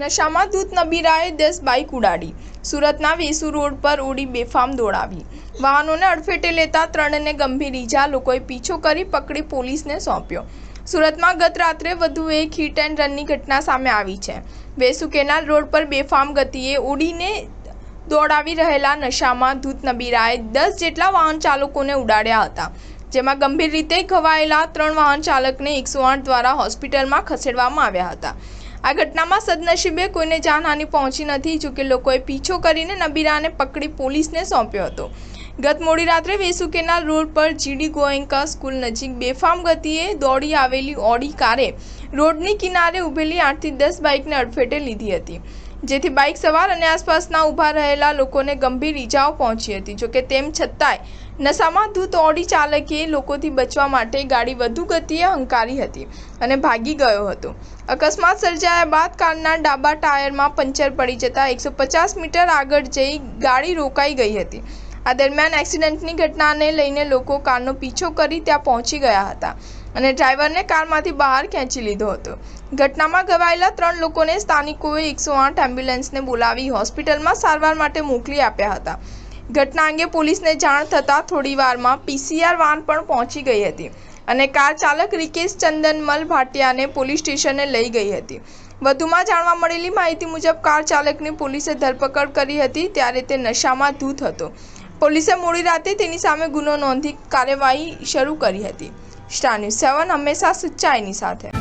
નશામાં ધૂત નબીરાએ 10 બાઇક ઉડાડી. સુરતના વેસુ રોડ પર ઉડી બેફામ દોડાવી. વાહનોને અડફેટે લેતા 3ને ગંભીર ઈજા. લોકોએ પીછો કરી પકડી પોલીસને સોંપ્યો. સુરતમાં ગત રાત્રે વધુ એક હિટ એન્ડ રનની ઘટના સામે આવી છે. વેસુ કેનાલ રોડ પર બેફામ ગતિએ ઉડીને દોડાવી રહેલા નશામાં ધૂત નબીરાએ 10 જેટલા વાહન ચાલકોને ઉડાડ્યા હતા, જેમાં ગંભીર રીતે ઘવાયેલા 3 વાહન ચાલકને 108 દ્વારા હોસ્પિટલમાં ખસેડવામાં આવ્યા હતા. આ ઘટનામાં સદનસીબે કોઈને જાનહાનિ પહોંચી નથી. જોકે લોકોએ પીછો કરીને નબીરાને પકડી પોલીસને સોંપ્યો હતો. ગત મોડી રાત્રે વેસુ કેનાલ રોડ પર જીડી ગોયંકા સ્કૂલ નજીક બેફામ ગતિએ દોડી આવેલી ઓડી કારે રોડની કિનારે ઊભેલી 8 થી 10 બાઇકને અડફેટે લીધી હતી, જેથી બાઇક સવાર અને આસપાસના ઊભા રહેલા લોકોને ગંભીર ઈજાઓ પહોંચી હતી. જોકે તેમ છતાંય નશામાં ધૂત ઓડી ચાલકે લોકોથી બચવા માટે ગાડી વધુ ગતિએ હંકારી હતી અને ભાગી ગયો હતો. અકસ્માત સર્જાયા બાદ કારના ડાબા ટાયરમાં પંચર પડી જતા 150 મીટર આગળ જઈ ગાડી રોકાઈ ગઈ હતી. આ દરમિયાન એક્સિડન્ટની ઘટનાને લઈને લોકો કારનો પીછો કરી ત્યાં પહોંચી ગયા હતા અને ડ્રાઈવરને કારમાંથી બહાર ખેંચી લીધો હતો. ઘટનામાં ઘવાયેલા 3 લોકોને સ્થાનિકોએ 108 એમ્બ્યુલન્સને બોલાવી હોસ્પિટલમાં સારવાર માટે મોકલી આપ્યા હતા. ઘટના અંગે પોલીસને જાણ થતાં થોડીવારમાં પીસીઆર વાન પણ પહોંચી ગઈ હતી અને કાર ચાલક રિકેશ ચંદનમલ ભાટિયાને પોલીસ સ્ટેશને લઈ ગઈ હતી. વધુમાં જાણવા મળેલી માહિતી મુજબ કાર ચાલકની પોલીસે ધરપકડ કરી હતી, ત્યારે તે નશામાં ધૂત હતો. પોલીસે મોડી રાતે તેની સામે ગુનો નોંધી કાર્યવાહી શરૂ કરી હતી. સ્ટાર ન્યૂઝ 7 હંમેશા સચ્ચાઈની સાથે.